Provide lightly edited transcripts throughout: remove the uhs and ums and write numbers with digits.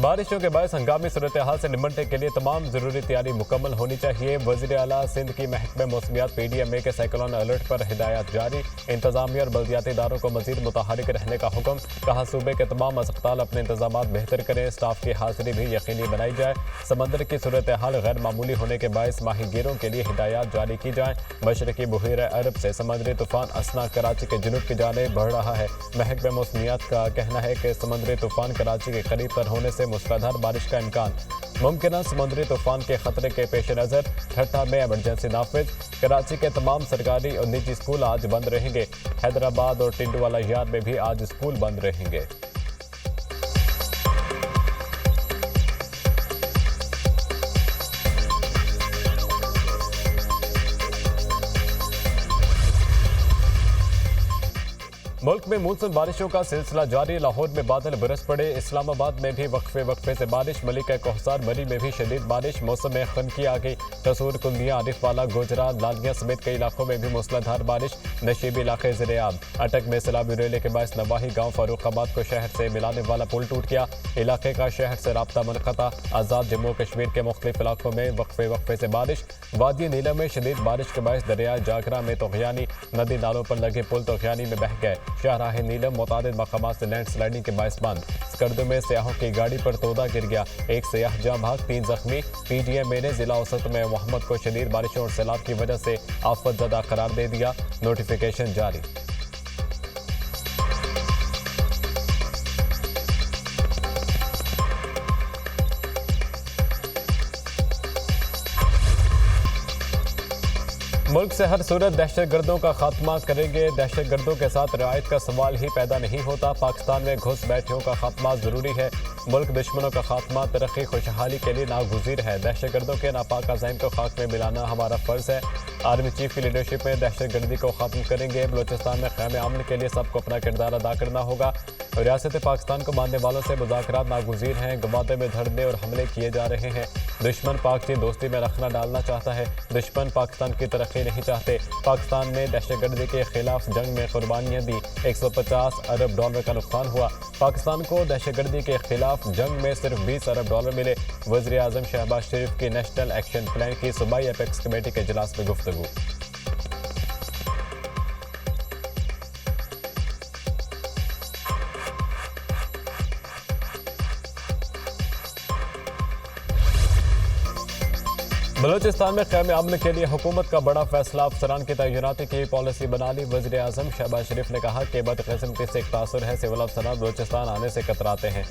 बारिशों के बायस हंगामी सूरत हाल से निपटने के लिए तमाम जरूरी तैयारी मुकम्मल होनी चाहिए। वज़ीर आला सिंध की महकमे मौसमियात PDMA के साइक्लोन अलर्ट पर हिदायत जारी। इंतजामिया और बल्दियाती इदारों को मजीद मुतहरिक रहने का हुक्म। कहा सूबे के तमाम अस्पताल अपने इंतजाम बेहतर करें, स्टाफ की हाजिरी भी यकीनी बनाई जाए। समंदर की सूरत हाल गैर मामूली होने के बायस माहीगीरों के लिए हिदायत जारी की जाए। मशरकी बहीरा अरब से समुद्री तूफान असना कराची के जुनूब की जानिब बढ़ रहा है। महकमे मौसमियात का कहना है कि समुद्री तूफान कराची के करीब तर होने से मूसलाधार बारिश का इम्कान। मुमकिन समुद्री तूफान के खतरे के पेश नज़र ठट्टा में एमरजेंसी नाफिज। कराची के तमाम सरकारी और निजी स्कूल आज बंद रहेंगे। हैदराबाद और टिंडवाला यार्ड में भी आज स्कूल बंद रहेंगे। मुल्क में मानसून बारिशों का सिलसिला जारी। लाहौर में बादल बरस पड़े। इस्लामाबाद में भी वक्फे वक्फे से बारिश। मलिका कोहसार मरी में भी शदीद बारिश। मौसम में खनकी आ गई। कसूर, कुंदिया, आरिफवाला, गोजरा, लालिया समेत कई इलाकों में भी मूसलाधार बारिश। नशीबी इलाके ज़िर-ए-आब। अटक में सैलाबी रेले के बायस नवाही गाँव फारूखाबाद को शहर से मिलाने वाला पुल टूट गया। इलाके का शहर से राब्ता मुनक़ता। आज़ाद जम्मू कश्मीर के मुख्तलिफ इलाकों में वक्फे वक्फे से बारिश। वादी नीलम में शदीद बारिश के बायस दरिया जागरा में तोग़यानी। नदी नालों पर लगे पुल तोग़यानी में बह गए। शाहराह नीलम मुतादिद मकामात से लैंड स्लाइडिंग के बायस बंद। स्कर्दू में सयाहों की गाड़ी पर तोदा गिर गया। एक सयाह जाँ भाग, 3 जख्मी। PDMA ने जिला औसत में मोहम्मद को शदीद बारिशों और सैलाब की वजह से आफत ज़दा करार दे दिया। नोटिफिकेशन जारी। मुल्क से हर सूरत दहशतगर्दों का खात्मा करेंगे। दहशतगर्दों के साथ रियायत का सवाल ही पैदा नहीं होता। पाकिस्तान में घुस बैठियों का खात्मा जरूरी है। मुल्क दुश्मनों का खात्मा तरक्की खुशहाली के लिए नागुज़ीर है। दहशतगर्दों के नापाक अज़ाइम को खाक में मिलाना हमारा फ़र्ज़ है। आर्मी चीफ की लीडरशिप में दहशतगर्दी को ख़त्म करेंगे। बलोचिस्तान में क़याम अमन के लिए सबको अपना किरदार अदा करना होगा। रियासत पाकिस्तान को मानने वालों से मुज़ाकरात नागुज़ीर हैं। गवादे में धड़ने और हमले किए जा रहे हैं। दुश्मन पाक चीन दोस्ती में रखना डालना चाहता है। दुश्मन पाकिस्तान की तरक्की नहीं चाहते। पाकिस्तान ने दहशतगर्दी के खिलाफ जंग में कुर्बानियाँ दी। 150 अरब डॉलर का नुकसान हुआ। पाकिस्तान को दहशतगर्दी के खिलाफ जंग में सिर्फ 20 अरब डॉलर मिले। वज़ीर आज़म शहबाज शरीफ की नेशनल एक्शन प्लान की सूबाई एपेक्स कमेटी के इजलास में गुफ्तगू। बलोचिस्तान में क़याम अमन के लिए हुकूमत का बड़ा फैसला। अफसरान की तैनाती की पॉलिसी बना ली। वज़ीर आज़म शहबाज शरीफ ने कहा कि बदकिस्मती से एक तासुर है, सिविल अफसरान बलोचिस्तान आने से कतराते हैं।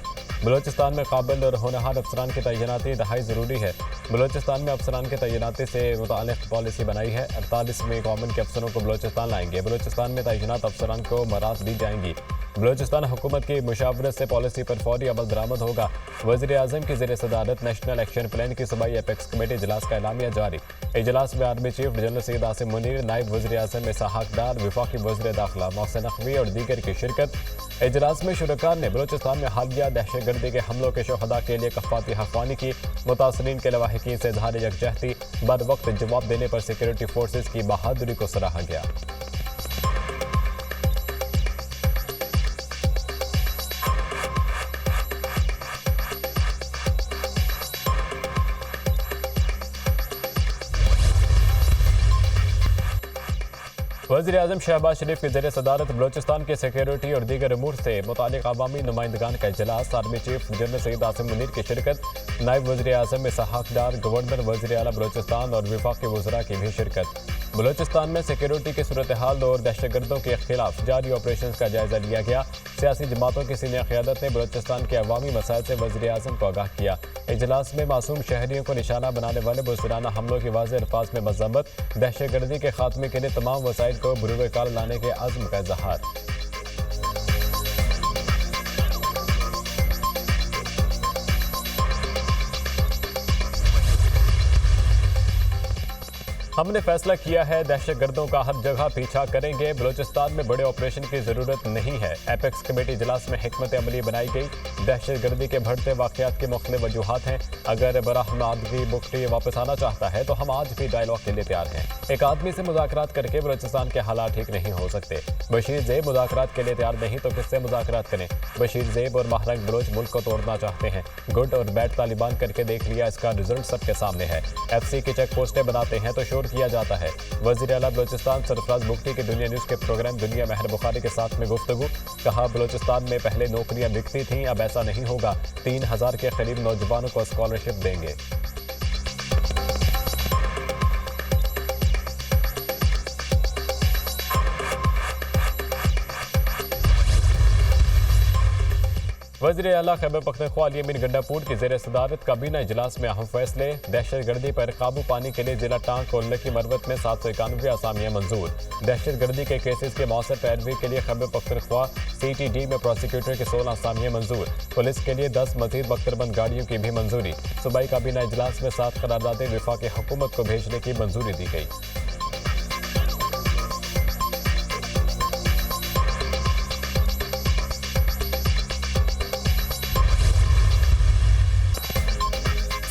बलोचिस्तान में काबिल और होनहार अफसरान की तैनाती इंतहाई ज़रूरी है। बलोचिस्तान में अफसरान की तैनाती से मुताल्लिक़ पॉलिसी बनाई है। 48वें कॉमन के अफसरों को बलोचिस्तान लाएंगे। बलोचिस्तान में तैनात अफसरान को मराद दी जाएंगी। बलोचिस्तान हुकूमत की मुशावरत से पॉलिसी पर फौरी अमल दरामद होगा। वज़ीर आज़म की ज़ेर सदारत नेशनल एक्शन प्लान की सूबाई एपेक्स कमेटी इजलास का एलामिया जारी। इजलास में army chief general Syed Asim Munir, नायब वज़ीर आज़म इसहाक डार, वफाकी वज़ीर दाखिला मोहसिन नकवी और दीगर की शिरकत। इजलास में शुरका ने बलोचिस्तान में हालिया दहशतगर्दी के हमलों के शुहदा के लिए कफ़ाती हक़वानी की। मुतासरीन के लवाहिकीन से इज़हार यकजहती बर वक्त जवाब देने पर सिक्योरिटी फोर्सेज की बहादुरी को सराहा गया। वज़ीर आज़म शहबाज शरीफ की ज़ेर सदारत बलोचिस्तान के सिक्योरिटी और दीगर अमूर से मुताल्लिक़ अवामी नुमाइंदगान का इजलास। Army chief general Syed Asim Munir की शिरकत। नायब वज़ीर आज़म इसहाक डार, गवर्नर वज़ीर आला बलोचिस्तान और वफाकी वज़रा की भी शिरकत। बलोचिस्तान में सिक्योरिटी की सूरत हाल और दहशतगर्दों के खिलाफ जारी ऑपरेशन का जायजा लिया गया। सियासी जमातों की सीनियर क़यादत ने बलोचिस्तान के अवामी मसाइल से वज़ीर आज़म को आगाह किया। इजलास में मासूम शहरियों को निशाना बनाने वाले बुज़दिलाना हमलों की वाज़ेह अल्फाज में मज़म्मत। दहशतगर्दी के खात्मे के लिए तमाम वसाइल को बुरूए कार लाने के अज़्म का इज़हार। हमने फैसला किया है, दहशतगर्दों का हर जगह पीछा करेंगे। बलूचिस्तान में बड़े ऑपरेशन की जरूरत नहीं है। एपेक्स कमेटी इजलास में हिकमत अमली बनाई गई। दहशतगर्दी के बढ़ते वाकयात की मुख्तलिफ वजूहात हैं। अगर बराहमादगी बुख्ती वापस आना चाहता है तो हम आज भी डायलॉग के लिए तैयार हैं। एक आदमी से मुज़ाकरात करके बलूचिस्तान के हालात ठीक नहीं हो सकते। बशीर ज़ेब मुज़ाकरात के लिए तैयार नहीं तो किससे मुज़ाकरात करें। बशीर ज़ेब और महरंग बलोच मुल्क को तोड़ना चाहते हैं। गुड और बैड तालिबान करके देख लिया, इसका रिजल्ट सबके सामने है। FC की चेक पोस्टें बनाते हैं तो शोर किया जाता है। वज़ीर आला बलूचिस्तान सरफराज बुख्ती के दुनिया न्यूज़ के प्रोग्राम दुनिया महर बुखारी के साथ में गुफ्तगू। कहा, बलूचिस्तान में पहले नौकरियां बिकती थीं, अब ऐसा नहीं होगा। 3000 के करीब नौजवानों को स्कॉलरशिप देंगे। वज़ीर आला खैबर पख्तूनख्वा अली अमीन गंडापुर की ज़ेर सदारत काबीना इजलास में अहम फैसले। दहशतगर्दी पर काबू पाने के लिए जिला टांग और लकी मरवत में 791 आसामियाँ मंजूर। दहशतगर्दी के केसेस के मौसर पैरवी के लिए खैबर पख्तूनख्वा CTD में प्रोसिक्यूटर की 16 आसामियाँ मंजूर। पुलिस के लिए 10 मजीद बख्तरबंद गाड़ियों की भी मंजूरी। सूबाई काबीना इजलास में 7 करारदादें विफाकी हुकूमत को भेजने की मंजूरी दी गई।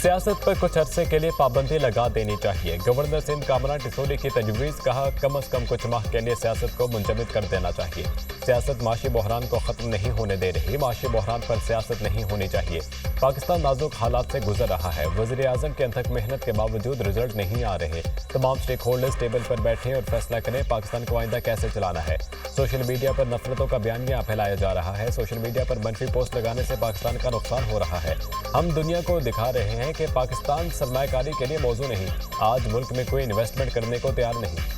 सियासत पर कुछ अरसे के लिए पाबंदी लगा देनी चाहिए। गवर्नर सिंध कामरान टिसोली की तजवीज़। कहा, कम अज़ कम कुछ माह के लिए सियासत को मुंजमद कर देना चाहिए। सियासत माशी बहरान को ख़त्म नहीं होने दे रही। माशी बहरान पर सियासत नहीं होनी चाहिए। पाकिस्तान नाजुक हालात से गुजर रहा है। वज़ीर आज़म के अथक मेहनत के बावजूद रिजल्ट नहीं आ रहे। तमाम स्टेक होल्डर्स टेबल पर बैठे और फैसला करें पाकिस्तान को आइंदा कैसे चलाना है। सोशल मीडिया पर नफरतों का बयानिया फैलाया जा रहा है। सोशल मीडिया पर मनफी पोस्ट लगाने से पाकिस्तान का नुकसान हो रहा है। हम दुनिया को दिखा रहे हैं कि पाकिस्तान सरमायाकारी के लिए मौजू नहीं। आज मुल्क में कोई इन्वेस्टमेंट करने को तैयार नहीं।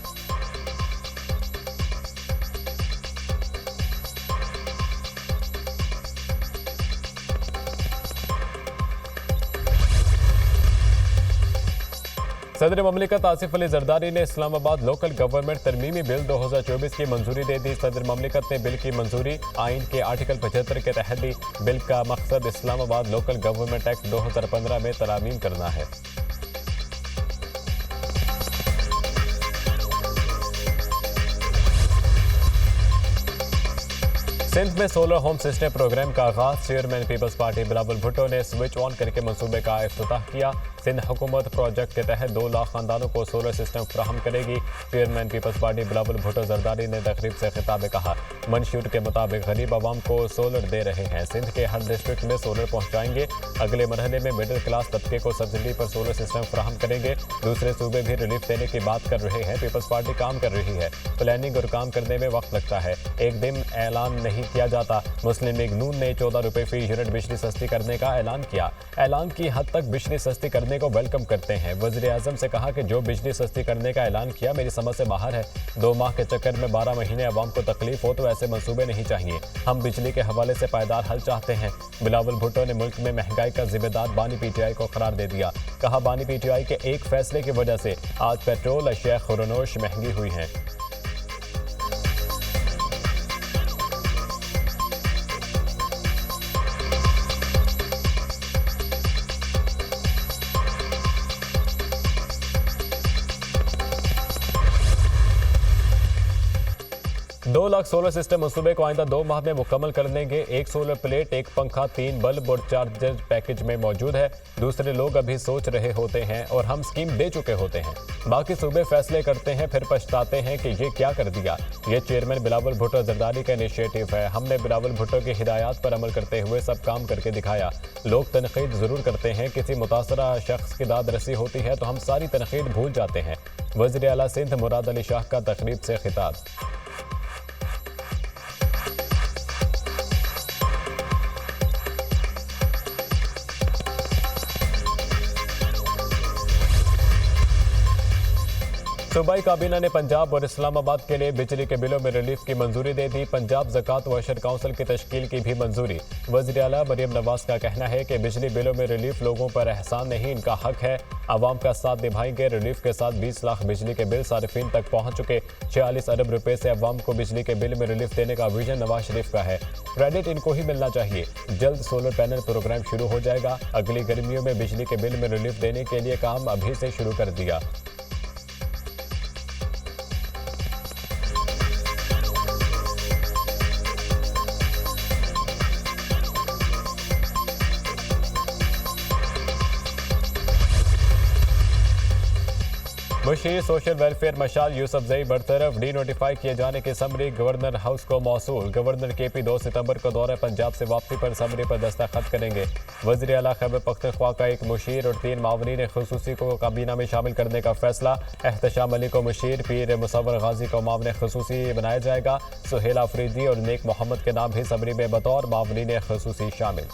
सदर ममलिकत आसिफ अली जरदारी ने इस्लामाबाद लोकल गवर्नमेंट तरमीमी बिल 2024 की मंजूरी दे दी। सदर ममलिकत ने बिल की मंजूरी आइन के आर्टिकल 75 के तहत दी। बिल का मकसद इस्लामाबाद लोकल गवर्नमेंट एक्ट 2015 में तरमीम करना है। सिंध में सोलर होम सिस्टम प्रोग्राम का आगाज। Chairman people's party Bilawal Bhutto ने स्विच ऑन करके मंसूबे का इफ्तिताह किया। सिंध हुकूमत प्रोजेक्ट के तहत 2 लाख खानदानों को सोलर सिस्टम फराहम करेगी। Chairman people's party Bilawal Bhutto Zardari ने तकरीब से खिताब में कहा, मंशूर के मुताबिक गरीब आवाम को सोलर दे रहे हैं। सिंध के हर डिस्ट्रिक्ट में सोलर पहुँचाएंगे। अगले मरहले में मिडिल क्लास तबके को सब्सिडी पर सोलर सिस्टम फराहम करेंगे। दूसरे सूबे भी रिलीफ देने की बात कर रहे हैं। पीपल्स पार्टी काम कर रही है। प्लानिंग और काम करने में वक्त लगता है, एक दिन ऐलान नहीं किया जाता। मुस्लिम लीग नून ने 14 रुपए फी यूनिट बिजली सस्ती करने का ऐलान किया। ऐलान की हद तक बिजली सस्ती करने को वेलकम करते हैं। वज़ीर आज़म से कहा कि जो बिजली सस्ती करने का ऐलान किया मेरी समझ से बाहर है। 2 माह के चक्कर में 12 महीने अवाम को तकलीफ हो तो ऐसे मंसूबे नहीं चाहिए। हम बिजली के हवाले से पायदार हल चाहते हैं। बिलावल भुट्टो ने मुल्क में महंगाई का जिम्मेदार बानी PTI को करार दे दिया। कहा, बानी PTI के एक फैसले की वजह से आज पेट्रोल अशिया खुरनोश महंगी हुई हैं। दो लाख सोलर सिस्टम मंसूबे को आइंदा 2 माह में मुकम्मल कर लेंगे। 1 सोलर प्लेट, 1 पंखा, 3 बल्ब और चार्जर पैकेज में मौजूद है। दूसरे लोग अभी सोच रहे होते हैं और हम स्कीम दे चुके होते हैं। बाकी सूबे फैसले करते हैं फिर पछताते हैं कि ये क्या कर दिया। ये चेयरमैन बिलावल भुट्टो जरदारी का इनिशिएटिव है। हमने बिलावल भुट्टो की हिदायत पर अमल करते हुए सब काम करके दिखाया। लोग तनकीद जरूर करते हैं, किसी मुतासरा शख्स की दाद रसी होती है तो हम सारी तनकीद भूल जाते हैं। वज़ीर आला सिंध मुराद अली शाह का तकरीब से खिताब। सूबाई काबीना ने पंजाब और इस्लामाबाद के लिए बिजली के बिलों में रिलीफ की मंजूरी दे दी। पंजाब ज़कात व अशर काउंसिल की तश्कील की भी मंजूरी। वज़ीर आला मरियम नवाज का कहना है कि बिजली बिलों में रिलीफ लोगों पर एहसान नहीं, इनका हक है। आवाम का साथ निभाएंगे। रिलीफ के साथ 20 लाख बिजली के बिल सारिफीन तक पहुँच चुके। 46 अरब रुपए से आवाम को बिजली के बिल में रिलीफ देने का विजन नवाज शरीफ का है। क्रेडिट इनको ही मिलना चाहिए। जल्द सोलर पैनल प्रोग्राम शुरू हो जाएगा। अगली गर्मियों में बिजली के बिल में रिलीफ देने के लिए काम अभी से शुरू कर दिया। मुशीर सोशल वेलफेयर मशाल यूसुफजई बरतरफ डी नोटिफाई किए जाने की समरी गवर्नर हाउस को मौसूल। गवर्नर केपी 2 सितंबर को दौरे पंजाब से वापसी पर समरी पर दस्तखत करेंगे। वज़ीर आला खैबर पख्तूनख्वा का एक मुशीर और 3 मावरीन खुसूसी को काबीना में शामिल करने का फैसला। एहतशाम अली को मुशीर, पीर मुसव्वर गाजी को मामले खुसूसी बनाया जाएगा। सुहेल आफरीदी और नेक मोहम्मद के नाम भी समरी में बतौर मावरीन खुसूसी शामिल।